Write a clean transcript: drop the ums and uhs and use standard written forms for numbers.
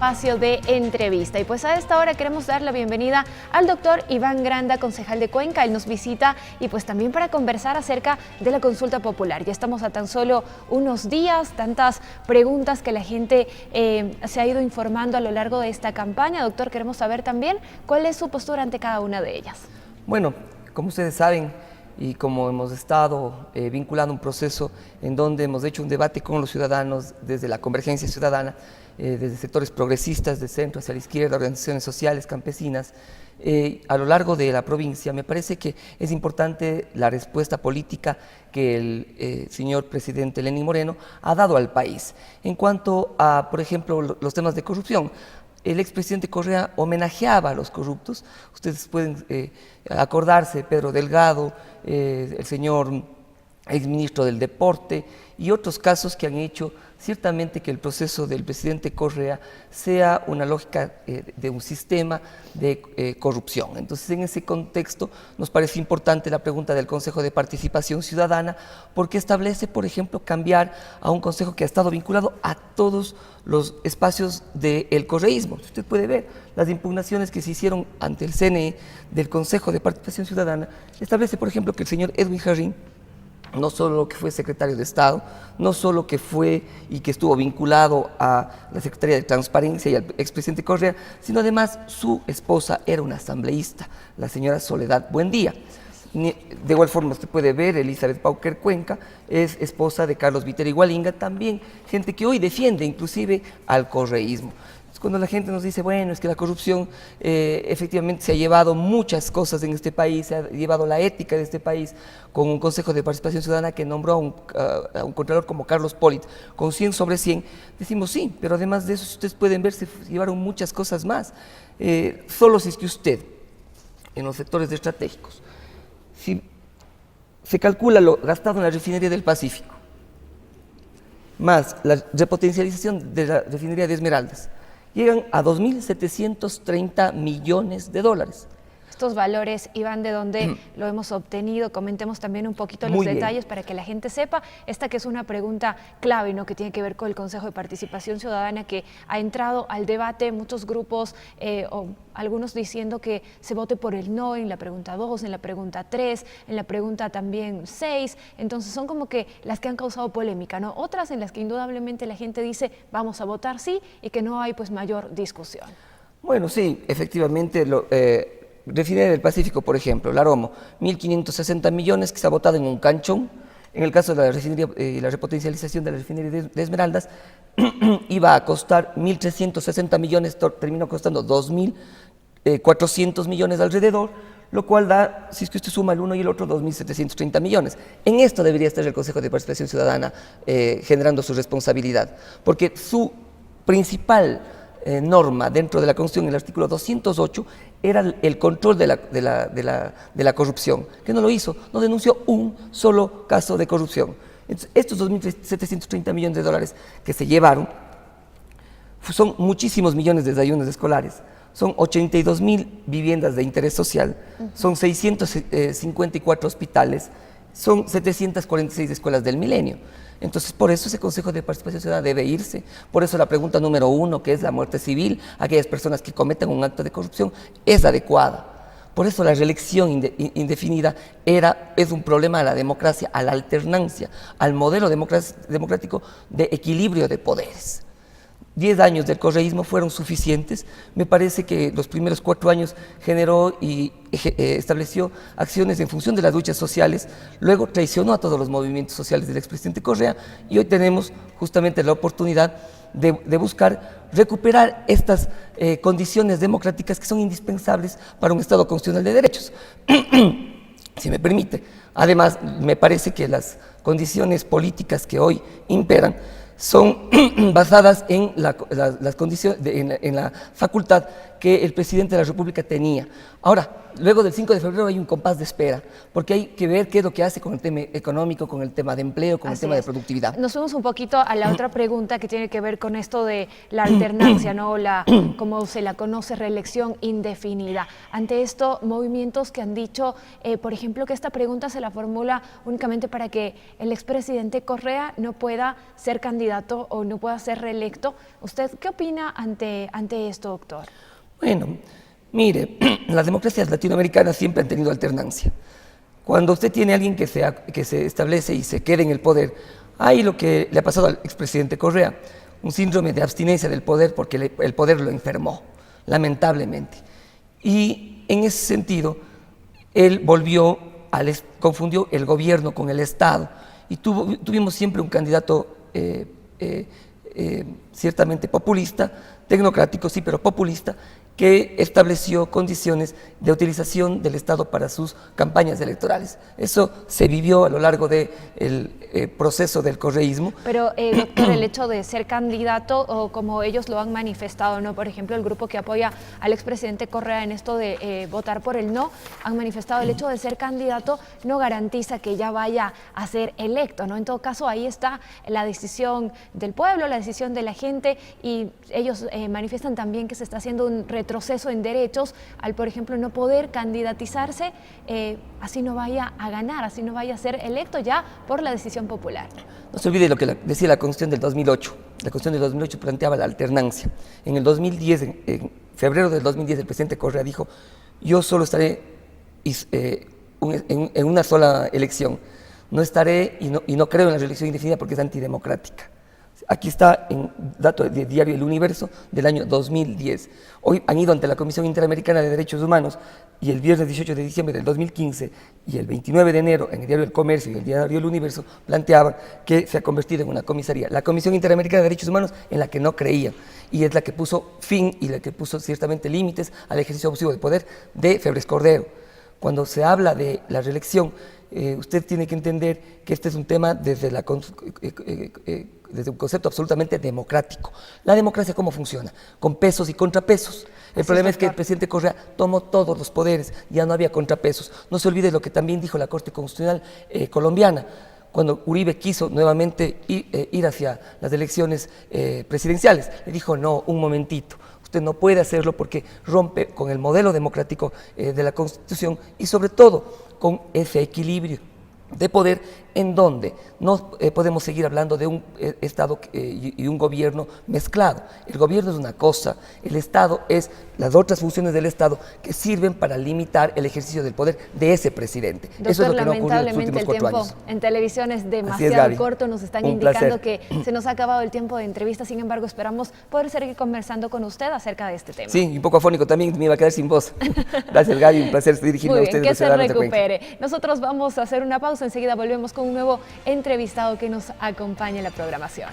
Espacio de entrevista. Y pues a esta hora queremos dar la bienvenida al doctor Iván Granda, concejal de Cuenca. Él nos visita y pues también para conversar acerca de la consulta popular. Ya estamos a tan solo unos días, tantas preguntas que la gente se ha ido informando a lo largo de esta campaña. Doctor, queremos saber también cuál es su postura ante cada una de ellas. Bueno, como ustedes saben, y como hemos estado vinculando un proceso en donde hemos hecho un debate con los ciudadanos desde la convergencia ciudadana, desde sectores progresistas, de centro hacia la izquierda, organizaciones sociales, campesinas, a lo largo de la provincia, me parece que es importante la respuesta política que el señor presidente Lenín Moreno ha dado al país. En cuanto a, por ejemplo, los temas de corrupción, el expresidente Correa homenajeaba a los corruptos. Ustedes pueden acordarse, Pedro Delgado, el señor exministro del Deporte y otros casos que han hecho ciertamente que el proceso del presidente Correa sea una lógica de un sistema de corrupción. Entonces, en ese contexto nos parece importante la pregunta del Consejo de Participación Ciudadana, porque establece, por ejemplo, cambiar a un consejo que ha estado vinculado a todos los espacios del correísmo. Usted puede ver las impugnaciones que se hicieron ante el CNE del Consejo de Participación Ciudadana. Establece, por ejemplo, que el señor Edwin Jarrín, no solo que fue secretario de Estado, no solo que fue y que estuvo vinculado a la Secretaría de Transparencia y al expresidente Correa, sino además su esposa era una asambleísta, la señora Soledad Buendía. De igual forma usted puede ver, Elizabeth Pauker Cuenca es esposa de Carlos Viteri Gualinga, también gente que hoy defiende inclusive al correísmo. Cuando la gente nos dice, bueno, es que la corrupción efectivamente se ha llevado muchas cosas en este país, se ha llevado la ética de este país, con un Consejo de Participación Ciudadana que nombró a un contralor como Carlos Polit, con 100 sobre 100, decimos sí, pero además de eso, si ustedes pueden ver, se llevaron muchas cosas más. Solo si es que usted, en los sectores estratégicos, si se calcula lo gastado en la refinería del Pacífico, más la repotencialización de la refinería de Esmeraldas, llegan a 2.730 millones de dólares. Estos valores, Iván, ¿de dónde lo hemos obtenido? Comentemos también un poquito los detalles para que la gente sepa. Esta que es una pregunta clave, ¿no?, que tiene que ver con el Consejo de Participación Ciudadana, que ha entrado al debate, muchos grupos o algunos diciendo que se vote por el no en la pregunta 2, en la pregunta 3, en la pregunta también 6. Entonces son como que las que han causado polémica, ¿no? Otras en las que indudablemente la gente dice vamos a votar sí y que no hay pues mayor discusión. Bueno, sí, efectivamente, Refinería del Pacífico, por ejemplo, la Aromo, 1.560 millones que se ha votado en un canchón. En el caso de la refinería, la repotencialización de la refinería de Esmeraldas, iba a costar 1.360 millones, terminó costando 2.400 millones alrededor, lo cual da, si es que usted suma el uno y el otro, 2.730 millones. En esto debería estar el Consejo de Participación Ciudadana generando su responsabilidad, porque su principal norma dentro de la Constitución, el artículo 208, era el control de la corrupción, que no lo hizo, no denunció un solo caso de corrupción. Entonces, estos 2.730 millones de dólares que se llevaron son muchísimos millones de desayunos escolares, son 82.000 viviendas de interés social, son 654 hospitales, son 746 escuelas del milenio. Entonces, por eso ese Consejo de Participación Ciudadana debe irse. Por eso la pregunta número 1, que es la muerte civil, aquellas personas que cometan un acto de corrupción, es adecuada. Por eso la reelección indefinida es un problema a la democracia, a la alternancia, al modelo democrático de equilibrio de poderes. 10 años del correísmo fueron suficientes. Me parece que los primeros 4 años generó y estableció acciones en función de las luchas sociales, luego traicionó a todos los movimientos sociales del expresidente Correa y hoy tenemos justamente la oportunidad de buscar recuperar estas condiciones democráticas que son indispensables para un Estado constitucional de derechos. Si me permite. Además, me parece que las condiciones políticas que hoy imperan son basadas en las condiciones, en la facultad que el presidente de la República tenía. Ahora, luego del 5 de febrero hay un compás de espera, porque hay que ver qué es lo que hace con el tema económico, con el tema de empleo, con el tema de productividad. Nos fuimos un poquito a la otra pregunta que tiene que ver con esto de la alternancia, ¿no? Como se la conoce, reelección indefinida. Ante esto, movimientos que han dicho, por ejemplo, que esta pregunta se la formula únicamente para que el expresidente Correa no pueda ser candidato o no pueda ser reelecto. ¿Usted qué opina ante esto, doctor? Bueno, mire, las democracias latinoamericanas siempre han tenido alternancia. Cuando usted tiene a alguien que se establece y se queda en el poder, hay lo que le ha pasado al expresidente Correa, un síndrome de abstinencia del poder porque el poder lo enfermó, lamentablemente. Y en ese sentido, él confundió el gobierno con el Estado y tuvimos siempre un candidato ciertamente populista, tecnocrático sí, pero populista, que estableció condiciones de utilización del Estado para sus campañas electorales. Eso se vivió a lo largo del proceso del correísmo. Pero, doctor, el hecho de ser candidato, o como ellos lo han manifestado, ¿no? Por ejemplo, el grupo que apoya al expresidente Correa en esto de votar por el no, han manifestado el hecho de ser candidato no garantiza que ya vaya a ser electo, ¿no? En todo caso, ahí está la decisión del pueblo, la decisión de la gente, y ellos manifiestan también que se está haciendo un retroceso en derechos al, por ejemplo, no poder candidatizarse, así no vaya a ganar, así no vaya a ser electo ya por la decisión popular. No se olvide lo que decía la Constitución del 2008. La Constitución del 2008 planteaba la alternancia. En el 2010, en febrero del 2010, el presidente Correa dijo: yo solo estaré en una sola elección. No estaré y no creo en la reelección indefinida porque es antidemocrática. Aquí está en dato de diario El Universo del año 2010. Hoy han ido ante la Comisión Interamericana de Derechos Humanos y el viernes 18 de diciembre del 2015 y el 29 de enero en el diario El Comercio y el diario El Universo planteaban que se ha convertido en una comisaría. La Comisión Interamericana de Derechos Humanos, en la que no creían, y es la que puso fin y la que puso ciertamente límites al ejercicio abusivo de poder de Febres Cordero. Cuando se habla de la reelección, usted tiene que entender que este es un tema desde un concepto absolutamente democrático. La democracia, ¿cómo funciona? Con pesos y contrapesos. El problema es que el presidente Correa tomó todos los poderes, ya no había contrapesos. No se olvide lo que también dijo la Corte Constitucional colombiana, cuando Uribe quiso nuevamente ir hacia las elecciones presidenciales. Le dijo: no, un momentito. Usted no puede hacerlo porque rompe con el modelo democrático de la Constitución y sobre todo con ese equilibrio de poder en donde no podemos seguir hablando de un Estado y un gobierno mezclado. El gobierno es una cosa, el Estado es las otras funciones del Estado que sirven para limitar el ejercicio del poder de ese presidente. Doctor, eso es lo que no ocurrió en los lamentablemente últimos 4 años. En televisión es demasiado corto, nos están indicando que se nos ha acabado el tiempo de entrevista, sin embargo esperamos poder seguir conversando con usted acerca de este tema. Sí, un poco afónico también, me iba a quedar sin voz. Gracias, Gaby, un placer dirigirme a ustedes. Que se recupere. Nosotros vamos a hacer una pausa, enseguida volvemos con un nuevo entrevistado que nos acompaña en la programación.